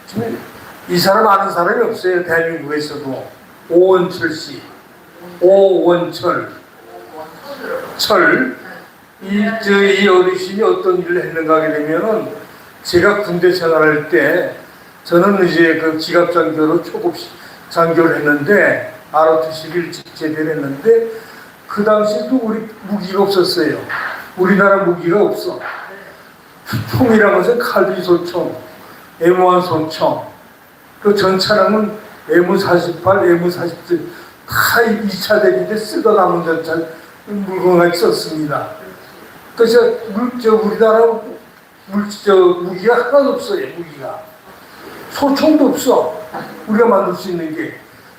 지금 이 사람 아는 사람이 없어요. 대한민국에서도. 오원철 씨. 오원철. 이 어르신이 어떤 일을 했는가 하게 되면은, 제가 군대 생활할 때, 저는 이제 그 기갑장교로 초급 장교를 했는데, ROTC를 제대를 했는데, 그 당시에도 우리 무기가 없었어요. 우리나라 무기가 없어. 총이라는 것은 칼비 소총, M1 소총, 그 전차량은 M48, M47, 다 2차 대전 때 쓰다 남은 전차 물건같이 썼습니다. 그래서 우리나라 무기가 하나도 없어요. 무기가 소총도 없어. 우리가 만들 수 있는 게.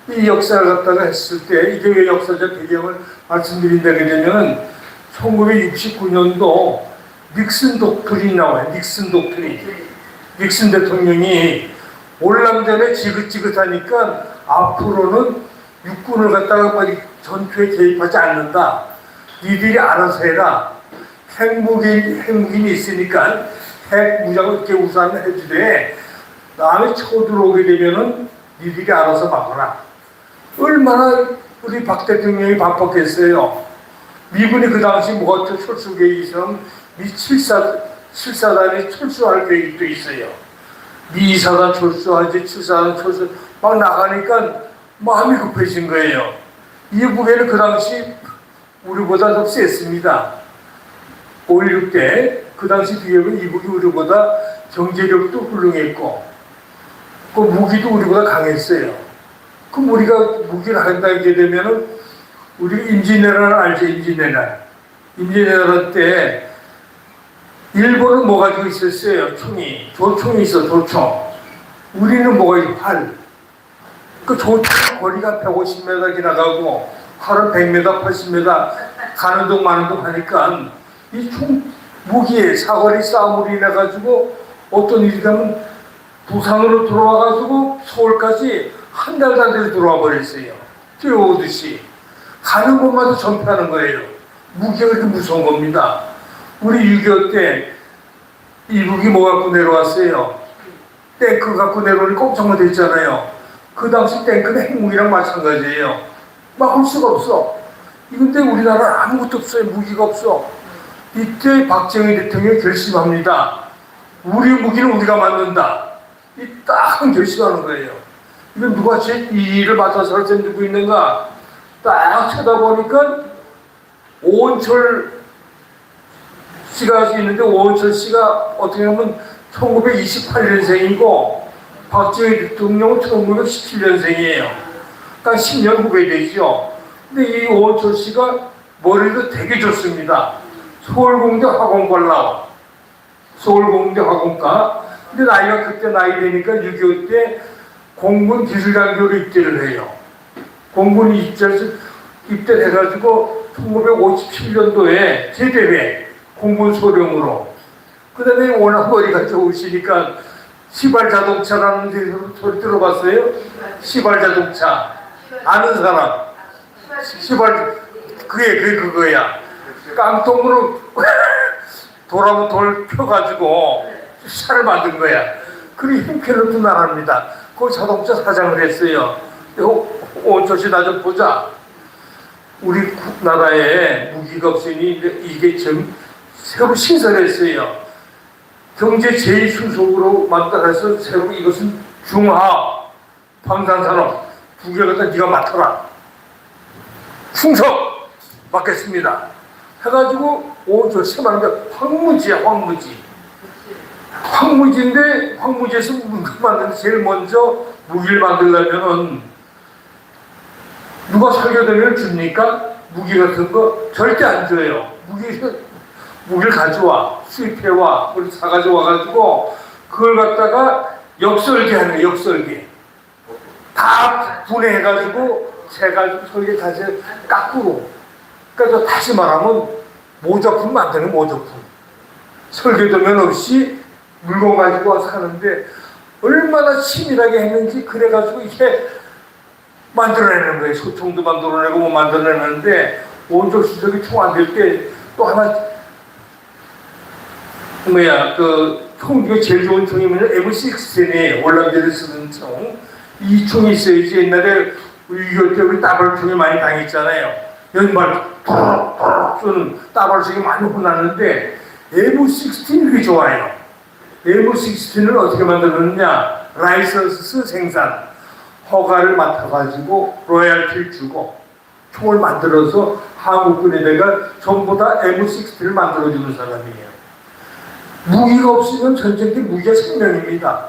이 역사를 갖다가 했을 때, 이게 왜 역사적 배경을 말씀드린다게 되면 1969년도 닉슨 독트린이 나와요. 닉슨 독트린. 닉슨 대통령이 올남전에 지긋지긋하니까 앞으로는 육군을 갖다가 전투에 개입하지 않는다. 니들이 알아서 해라. 핵무기는 있으니까 핵 무장을 이렇게 우선을 해주되, 다음에 쳐들어오게 되면은 니들이 알아서 막아라. 얼마나 우리 박 대통령이 바빴겠어요. 미군이 그 당시 뭐가 철수 계획이 있으면 미 7사단이 철수할 계획도 있어요. 미 2사단 철수하지 7사단 철수 막 나가니까 마음이 급해진 거예요. 이 무게는 그 당시 우리보다 더 셌습니다. 5.16 때 그 당시 비해보면 이북이 우리보다 경제력도 훌륭했고 그 무기도 우리보다 강했어요. 그럼 우리가 무기를 한다게 되면은 우리 임진왜란 알죠? 임진왜란 때 일본은 뭐 가지고 있었어요? 총이. 조총이 있어, 조총. 우리는 뭐가 있어? 활. 그 조총 거리가 150m 지나가고 활은 100m, 80m 가는 동 마는 동 하니까 이 총 무기에 사거리 싸움으로 인해 가지고 어떤 일이 되면 부산으로 들어와가지고 서울까지 한 달도 안 돼서 들어와 버렸어요. 뛰어오듯이. 가는 곳마다 전폐하는 거예요. 무기가 그렇게 무서운 겁니다. 우리 6.25 때 이북이 뭐 갖고 내려왔어요? 탱크 갖고 내려오니 꼼짝만 됐잖아요. 그 당시 탱크는 핵무기랑 마찬가지예요. 막을 수가 없어. 근데 우리나라는 아무것도 없어요. 무기가 없어. 이때 박정희 대통령이 결심합니다. 우리 무기는 우리가 만든다. 이 딱 결심하는 거예요. 이건 누가 이 일을 맡아서 할 때 누구 있는가? 딱 쳐다보니까 오원철 씨가 있는데, 오원철 씨가 어떻게 보면 1928년생이고 박정희 대통령은 1917년생이에요. 그러니까 10년 후배 되죠. 근데 이 오원철 씨가 머리도 되게 좋습니다. 서울공대 화공과를 나와. 서울공대 화공과. 근데 나이가 그때 나이 되니까 6.25 때 공군 기술장교로 입대를 해요. 공군이 입대를 해가지고 1957년도에 제대회 공군 소령으로. 그 다음에 워낙 머리가 좋으시니까 시발자동차라는 데서 소리 들어봤어요? 시발자동차. 아는 사람. 그게 그거야. 깡통으로 돌아무 돌 펴가지고 차를 만든 거야. 그리 힘캐는 나라입니다. 그 자동차 사장을 했어요. 오원철씨 나 좀 보자. 우리 나라에 무기가 없으니 이게 좀 새로 신설했어요. 경제 제2수속으로 만들어서 새로 이것은 중화 방산산업 두 개 갖다 네가 맡아라. 충성 맡겠습니다. 해가지고 오원철씨 말하는 게 황무지야, 황무지. 황무지인데 황무지에서 무기를 만드는 제일 먼저 무기를 만들려면은 누가 설계도면을 줍니까? 무기 같은 거 절대 안 줘요. 무기를 가져와, 수입해와, 그걸 사가지고 와가지고 그걸 갖다가 역설계하는 거예요. 역설계. 다 분해해가지고 재가지고 설계 다시 깎고. 그러니까 다시 말하면 모조품 만드는 모조품. 설계도면 없이 물건 가지고 와서 하는데 얼마나 치밀하게 했는지 그래가지고 이게 만들어내는 거예요. 소총도 만들어내고 뭐 만들어내는데 오원철 수석이 총 안 될 때 또 하나 총, 이거 제일 좋은 총이 뭐냐? M16이에요. 월남전에 쓰는 총. 이 총이 있어야지. 옛날에 6.25 때 우리 따발총이 많이 당했잖아요. 연말 툭툭 쏘는 따발총이 많이 혼났는데 M16 이게 좋아요. M16을 어떻게 만들었느냐? 라이선스 생산, 허가를 맡아가지고 로얄티를 주고 총을 만들어서 한국군에다가 전부 다 M16를 만들어주는 사람이에요. 무기가 없으면 전쟁 때 무기가 생명입니다.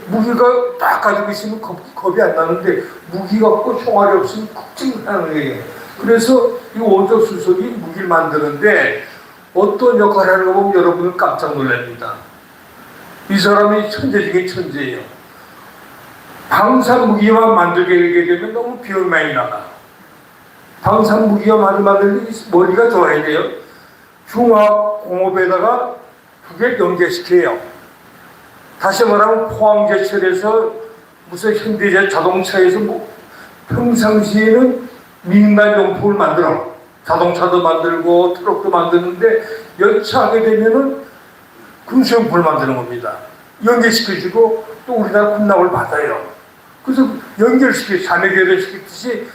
무기가 딱 가지고 있으면 겁이 안 나는데 무기가 없고 총알이 없으면 걱정하는 거예요. 그래서 이 원적 수석이 무기를 만드는데 어떤 역할을 하는 거 보면 여러분은 깜짝 놀랍니다. 이 사람이 천재 중에 천재예요. 방산 무기만 만들게 되면 너무 비용이 많이 나가. 방산 무기가 만들기 머리가 좋아야 돼요. 중화공업에다가 그게 연계시켜요. 다시 말하면 포항제철에서 무슨 현대제 자동차에서 뭐 평상시에는 민간용품을 만들어. 자동차도 만들고 트럭도 만드는데 연차하게 되면은 군수용품을 만드는 겁니다. 연계시켜주고 또 우리나라 군납을 받아요. 그래서 연결시켜 자매결을 시키듯이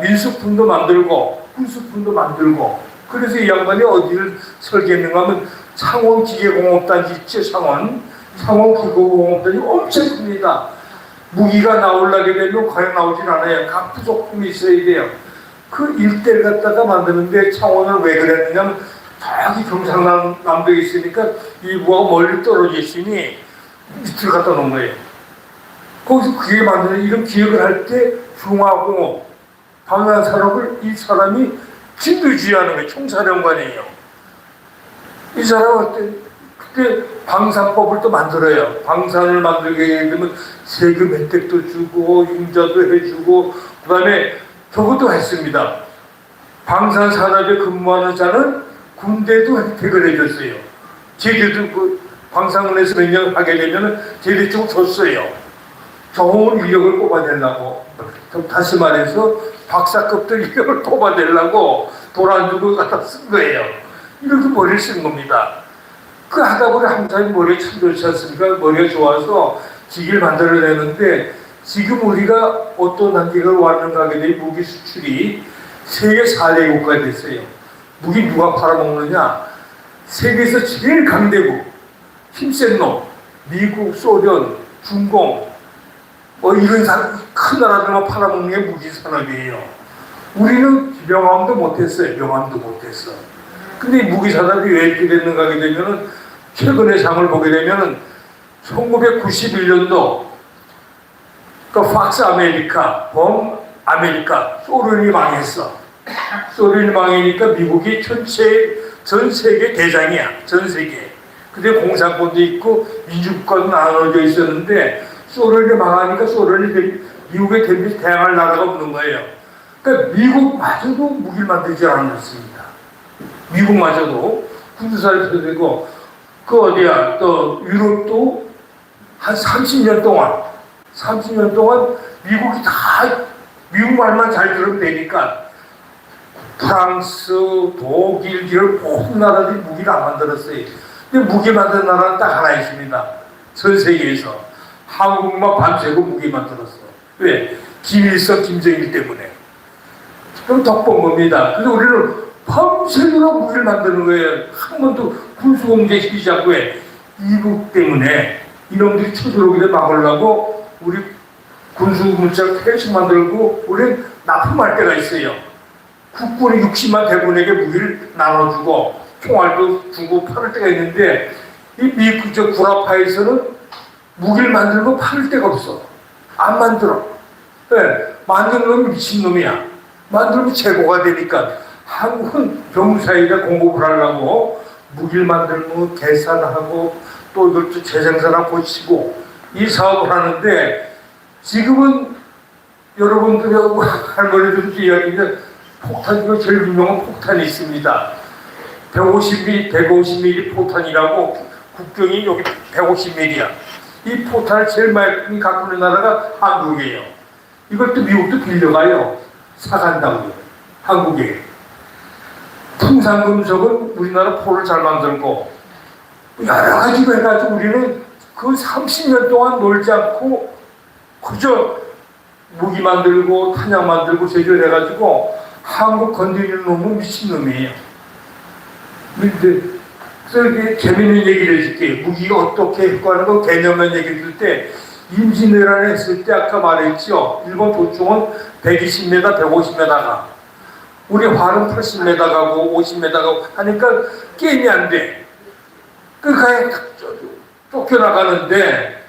민수품도 만들고 군수품도 만들고 그래서 이 양반이 어디를 설계했는가 하면 창원기계공업단지 있죠. 창원기계공업단이 엄청 큽니다. 무기가 나오려게 되면 과연 나오진 않아요. 각 부속품이 있어야 돼요. 그 일대를 갖다가 만드는데 창원을 왜 그랬느냐 하면 저기 경상남도에 있으니까 이부하고 멀리 떨어져 있으니 밑을 갖다 놓은 거예요. 거기서 그게 만드는 이런 기획을 할 때 중화공업 방산산업을 이 사람이 진두지휘하는 거예요. 총사령관이에요. 이 사람은 그때 방산법을 또 만들어요. 방산을 만들게 되면 세금 혜택도 주고 융자도 해주고 그 다음에 저것도 했습니다. 방산산업에 근무하는 자는 군대도 혜택을 해줬어요. 제대도 그 방산군에서 몇 년 하게 되면 제대 쪽 줬어요. 좋은 인력을 뽑아내려고. 다시 말해서 박사급들 인력을 뽑아내려고 돈 안 주고 갖다 쓴 거예요. 이렇게 머리를 쓴 겁니다. 그 하다 보니 항상 머리가 참 좋지 않습니까? 머리가 좋아서 기기를 만들어내는데 지금 우리가 어떤 단계가 왔는가 하게 되면 무기 수출이 세계 4대 국가가 됐어요. 무기 누가 팔아먹느냐? 세계에서 제일 강대국, 힘센 놈, 미국, 소련, 중공, 이런 큰 나라들만 팔아먹는 게 무기 산업이에요. 우리는 명함도 못했어요. 명함도 못했어. 근데 무기 산업이 왜 이렇게 됐는가 하게 되면은 최근의 상을 보게 되면은 1991년도 그 팍스 아메리카, 범 아메리카, 소련이 망했어. 소련이 망하니까 미국이 전 세계 대장이야. 전 세계. 근데 공산권도 있고 민주국가도 나눠져 있었는데 소련이 망하니까 미국의 대항할 나라가 없는 거예요. 그러니까 미국마저도 무기를 만들지 않았습니다. 미국마저도 군사를 펴대고 또 유럽도 한 30년 동안 미국이 다 미국 말만 잘 들으면 되니까 프랑스, 독일 이런 모든 나라들이 무기를 안 만들었어요. 근데 무기 만드는 나라는 딱 하나 있습니다. 전 세계에서. 한국만 밤새고 무기 만들었어. 왜? 김일성, 김정일 때문에. 그럼 덕본 겁니다. 그래서 우리는 밤새도록 무기를 만드는 거예요. 한 번도 군수공제 시키지 않고 해. 이국 때문에 이놈들이 쳐들어오기를 막으려고 우리 군수문자를 계속 만들고 우리는 납품할 때가 있어요. 국군이 60만 대군에게 무기를 나눠주고 총알도 주고 팔을 때가 있는데 이 미국 구라파에서는 무기를 만들고 팔을 데가 없어. 안 만들어. 네, 만드는 놈이 미친놈이야. 만들면 재고가 되니까 한국은 병사에다 공급을 하려고 무기를 만들고 계산하고 또 이것도 재생산하고 고치고 이 사업을 하는데 지금은 여러분들하고 할머니들도 이야기인데 폭탄 중에 제일 유명한 폭탄이 있습니다. 150mm 포탄이라고 국경이 여기 150mm야. 이 포탄을 제일 많이 갖고 있는 나라가 한국이에요. 이것도 미국도 빌려가요. 사간다고요. 한국에. 풍산금속은 우리나라 포를 잘 만들고 여러 가지로 해가지고 우리는 그 30년 동안 놀지 않고 그저 무기 만들고 탄약 만들고 제조해가지고 한국 건드리는 놈은 미친놈이에요. 그래서 이렇게 재밌는 얘기를 해줄게요. 무기가 어떻게 효과하는 거 개념만 얘기해 줄 때 임진왜란을 했을 때 아까 말했죠. 일본 도충은 120m, 150m가 우리 활은 80m 가고 50m 가고 하니까 게임이 안 돼. 그러니까 쫓겨나가는데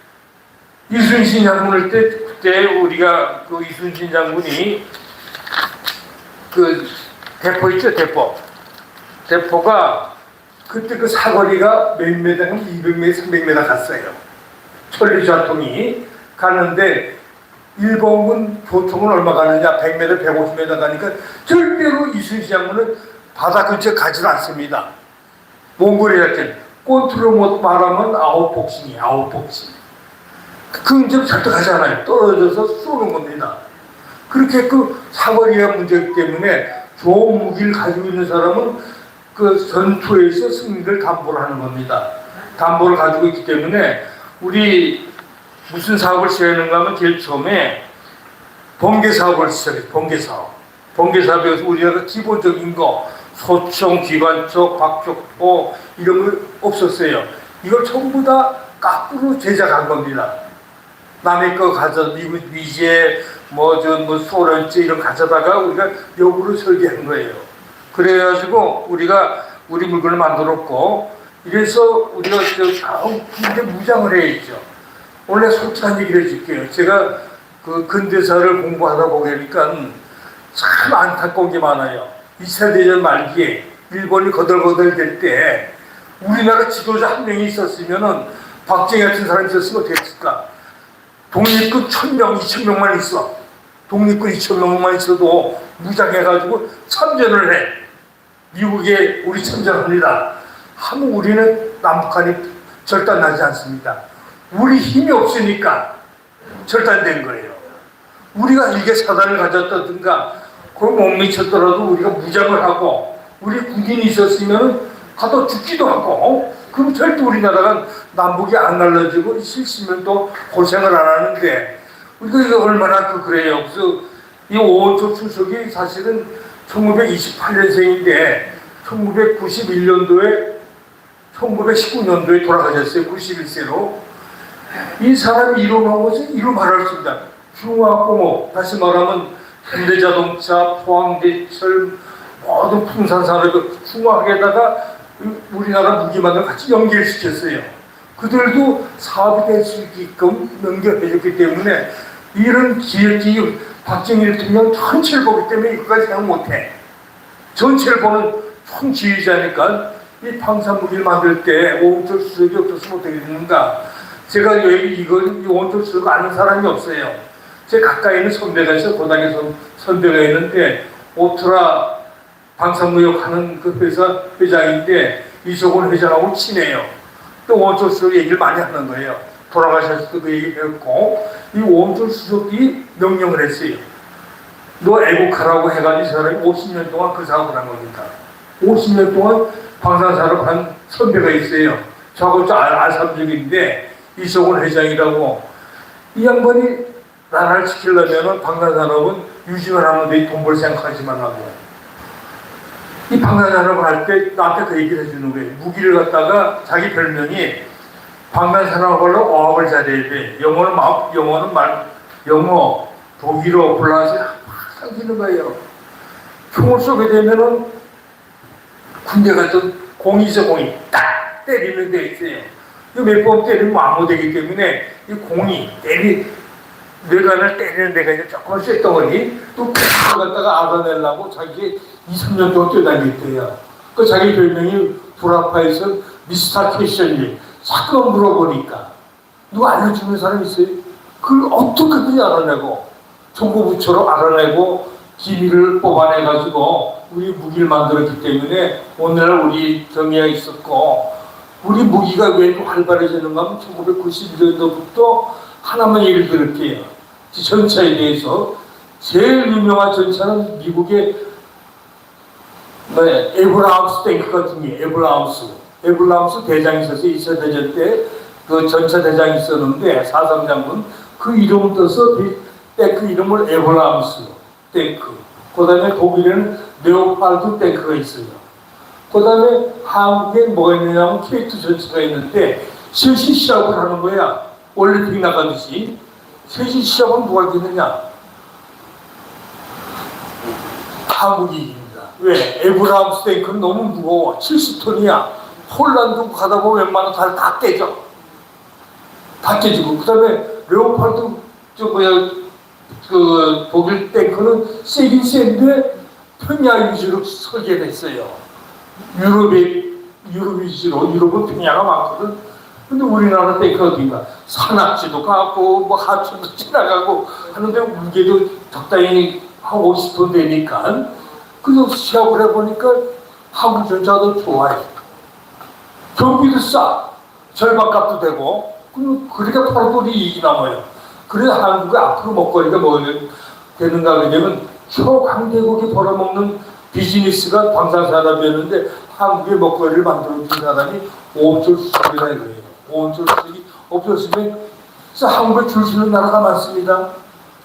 이순신 장군을 때 그때 우리가 그 이순신 장군이 그 대포 있죠, 대포가 그때 그 사거리가 몇 미터, 200m, 300m 갔어요. 천리자통이 가는데 일본군 조총은 얼마 가느냐, 100m, 150m 가니까 절대로 이순신 장군은 바다 근처에 가지 않습니다. 몽골이랄 꼰트로 못 말하면 아웃복싱이에요, 아웃복싱. 그 근처 절대 가지 않아요. 떨어져서 쏘는 겁니다. 그렇게 그 사거리가 문제이기 때문에 좋은 무기를 가지고 있는 사람은 그 전투에서 승리를 담보를 하는 겁니다. 담보를 가지고 있기 때문에 우리 무슨 사업을 시작하는가 하면 제일 처음에 번개 사업을 시작해요. 번개 사업. 번개 사업에서 우리가 기본적인 거 소총, 기관총, 박격포 이런 거 없었어요. 이걸 전부 다 거꾸로 제작한 겁니다. 남의 거 가져 미국 미제 뭐 소련제 이런 가져다가 우리가 역으로 설계한 거예요. 그래가지고 우리가 우리 물건을 만들었고 이래서 우리가 군대 무장을 해야죠. 원래 솔직한 얘기를 해줄게요. 제가 그 근대사를 공부하다 보니까 참 안타까운 게 많아요. 2차 대전 말기에 일본이 거들거들 될 때 우리나라 지도자 한 명이 있었으면은 박정희 같은 사람이 있었으면 어땠을까? 독립군 1000명, 2000명만 있어. 독립군 2000명만 있어도 무장해가지고 참전을 해. 미국에 우리 참전합니다. 하면 우리는 남북한이 절단나지 않습니다. 우리 힘이 없으니까 절단된 거예요. 우리가 일개 사단을 가졌다든가 그걸 못 미쳤더라도 우리가 무장을 하고 우리 군인이 있었으면 가도 죽기도 하고 그럼 절대 우리나라가 남북이 안 갈라지고 70년도 고생을 안 하는데 우리가 이거 얼마나 그래요. 그래서 이 오원초 추석이 사실은 1928년생인데 1919년도에 돌아가셨어요. 91세로. 이 사람이 이루어놓은 것은 이루 말할 수 있다. 중화공업, 다시 말하면 현대자동차, 포항제철, 모든 풍산산업을 중화학에다가 우리나라 무기만을 같이 연결시켰어요. 그들도 사업이 될 수 있게끔 연결해줬기 때문에 이런 기획이 박정희 대통령 전체를 보기 때문에 이것까지 생각 못해. 전체를 보는 총지휘자니까 이 방산무기를 만들 때 오홍철 수석이 없었으면 어떻게 됐는가. 제가 여기 이 오홍철 수석 아는 사람이 없어요. 제 가까이 있는 선배가 있어요. 고당에 선배가 있는데 오트라 방산무역 하는 그 회사 회장인데 이석원 회장하고 친해요. 또 오홍철 수석 얘기를 많이 하는 거예요. 돌아가셨을 때 그 얘기 했고 이 오홍철 수석이 명령을 했어요. 너 애국하라고 해가지고 이 사람이 50년 동안 그 사업을 한 겁니다. 50년 동안 방산산업 한 선배가 있어요. 저하고 알삼적인데 이석원 회장이라고. 이 양반이 나라를 지키려면 방산산업은 유지만 하면 돼. 돈 벌 생각하지만 하고. 이 방산산업을 할 때 나한테 그 얘기를 해주는 거예요. 무기를 갖다가 자기 별명이 방산산업으로 어학을 잘해야 돼. 영어, 독일어, 불란서 항상 쓰는 거예요. 총을 쏘게 되면은 군대 같은 공이죠, 공이. 딱 때리는 데 있어요. 이거 몇 번 때리면 암호되기 때문에 이 공이 뇌관을 때리는 데가 이제 조금 쇳덩어리 또 그걸 갖다가 알아내려고 자기 2, 3년 동안 뛰어다녔대요. 그 자기 별명이 불아파에서 미스터 캐션이 자꾸만 물어보니까 누가 알려주는 사람 있어요? 그걸 어떻게 그냥 알아내고 정보부처럼 알아내고 기밀을 뽑아내가지고 우리 무기를 만들었기 때문에 오늘날 우리 경위가 있었고 우리 무기가 왜 활발해지는가 하면 1991년도부터 하나만 얘기를 드릴게요. 전차에 대해서 제일 유명한 전차는 미국의 에브라함스 탱크 같은 게 에브라함스 에블람스 대장이 있어서 2차 대전 때 그 전차 대장이 있었는데 사상장군 그 이름 떠서 탱크 이름을 에블람스 탱크. 그 다음에 독일에는 레오파르드 탱크가 있어요. 그 다음에 한국에 뭐가 있느냐면 K2 전차가 있는데 셋이 시합을 하는 거야. 올림픽 나가듯이. 셋이 시합은 누가 이기느냐? 한국이 이깁니다. 왜? 에브라함스 탱크는 너무 무거워. 70톤이야. 폴란드 가다 보면 웬만한 다 깨져. 다 깨지고. 그 다음에 레오파르드 그 독일 탱크는 세긴 센데 평야 위주로 설계됐어요. 유럽 위주로. 유럽은 평야가 많거든. 근데 우리나라 탱크가 어딘가? 산악지도 가고 뭐 하천도 지나가고 하는데 무게도 적당히 한 50톤 되니까 그래서 시합을 해보니까 한국 전차도 좋아요. 경비도 싸. 절반값도 되고 그러니까 바로 우리 이익이 남아요. 그래서 한국의 앞으로 먹거리가 뭐가 되는가 그러냐면 초강대국이 벌어먹는 비즈니스가 방산산업이었는데 한국의 먹거리를 만들어준 사람이 오온철 수석이라 이거예요. 오온철 수석이 없었으면 한국에 줄 서는 나라가 많습니다.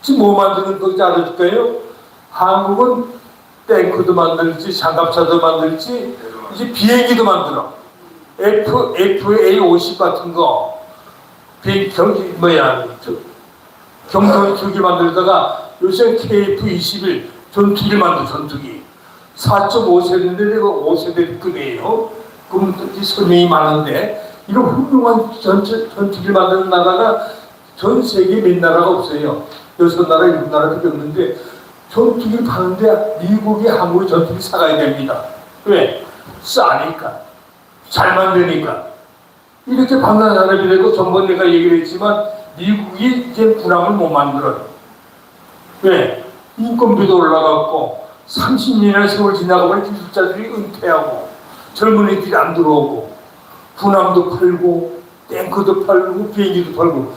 지금 뭐 만드는 건지 알아줄까요? 한국은 탱크도 만들지 장갑차도 만들지 이제 비행기도 만들어. FA-50 같은 거 경전투기 만들다가 요새 KF-21 전투기를 만든 전투기 4.5세대인데 내가 5세대급이에요. 그럼 설명이 많은데 이런 훌륭한 전투기를 만드는 나라가 전 세계에 몇 나라가 없어요. 6나라, 7나라밖에 없는데 전투기를 파는데 미국이 한국의 전투기 사가야 됩니다. 왜? 싸니까. 잘 만드니까. 이렇게 방산산업이 되고 전번 내가 얘기를 했지만 미국이 이제 군함을 못 만들어요. 왜? 인건비도 올라갔고 30년의 세월 지나가면 기술자들이 은퇴하고 젊은이들이 안 들어오고 군함도 팔고 탱크도 팔고 비행기도 팔고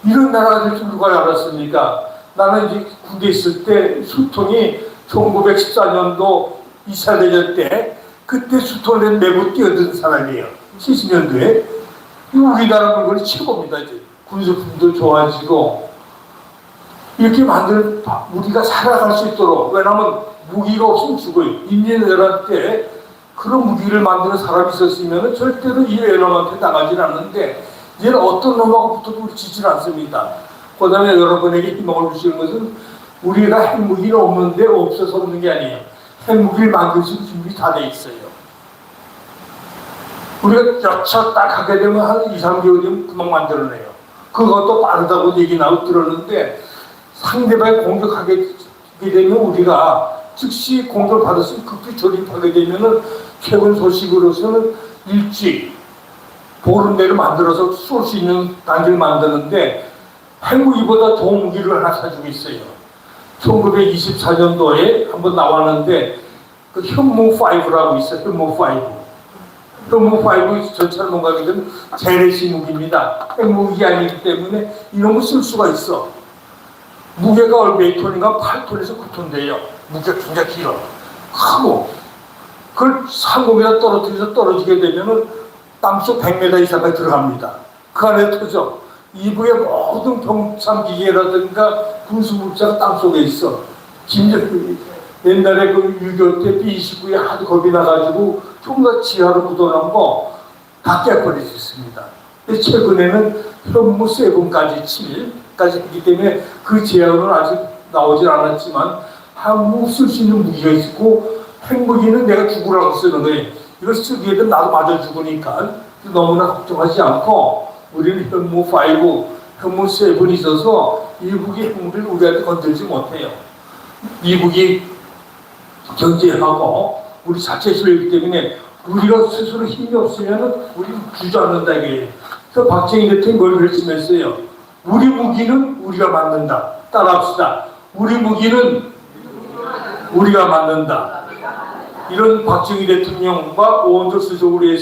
이런 나라가 될 줄 누가 알았습니까? 나는 이제 군대 있을 때 수통이 1914년도 2차 대전 때 그때 수통을 메고 뛰어든 사람이에요. 70년도에. 우리나라 물건이 최고입니다. 이제 군수품도 좋아지고 이렇게 만드는 우리가 살아갈 수 있도록. 왜냐하면 무기가 없으면 죽어요. 인민회란 때 그런 무기를 만드는 사람이 있었으면 절대로 이 외놈한테 나가질 않는데 얘는 어떤 놈하고 붙어도 우리 지질 않습니다. 그 다음에 여러분에게 희망을 주시는 것은 우리가 핵무기는 없는데 없어서 없는 게 아니에요. 핵무기를 만들 수 있는 준비 다 돼 있어요. 우리가 여차 딱 하게 되면 한 2, 3개월 되면 금방 만들어내요. 그것도 빠르다고 얘기 나고 들었는데 상대방이 공격하게 되면 우리가 즉시 공격을 받았으면 급히 조립하게 되면은 최근 소식으로서는 일찍 보름 내로 만들어서 쏠 수 있는 단계를 만드는데 핵무기보다 좋은 무기를 하나 가지고 있어요. 1924년도에 한번 나왔는데 그 현무5라고 있어요. 현무5. 현무5 전차를 뭔가게 되면 재래식 무기입니다. 핵무기 아니기 때문에 이런 거 쓸 수가 있어. 무게가 몇 톤인가 8톤에서 9톤 돼요. 무게가 굉장히 길어. 크고 그걸 상공에다 떨어지게 되면은 땅속 100m 이상까지 들어갑니다. 그 안에 터져. 이부의 모든 경참기계라든가 군수물자가 땅속에 있어. 옛날에 그 6.25 때 B-29에 하도 겁이 나가지고 좀더 지하로 묻어놓은 거 다 깨버릴 수 있습니다. 최근에는 현무 7까지 7까지 했기 때문에 그 제한은 아직 나오질 않았지만 한국 쓸 수 있는 무기가 있고 핵무기는 내가 죽으라고 쓰는 거예요. 이걸 쓰기에 되면 나도 맞아 죽으니까 너무나 걱정하지 않고 우리는 현무5, 현무7이 있어서 미국이 핵무기를 우리한테 건들지 못해요. 미국이 견제하고 우리 자체 소유이기 때문에 우리가 스스로 힘이 없으면 우리는 주저앉는다 이게. 그래서 박정희 대통령이 뭘 결심했어요? 우리 무기는 우리가 만든다. 따라합시다. 우리 무기는 우리가 만든다. 이런 박정희 대통령과 오원조 수석으로 해서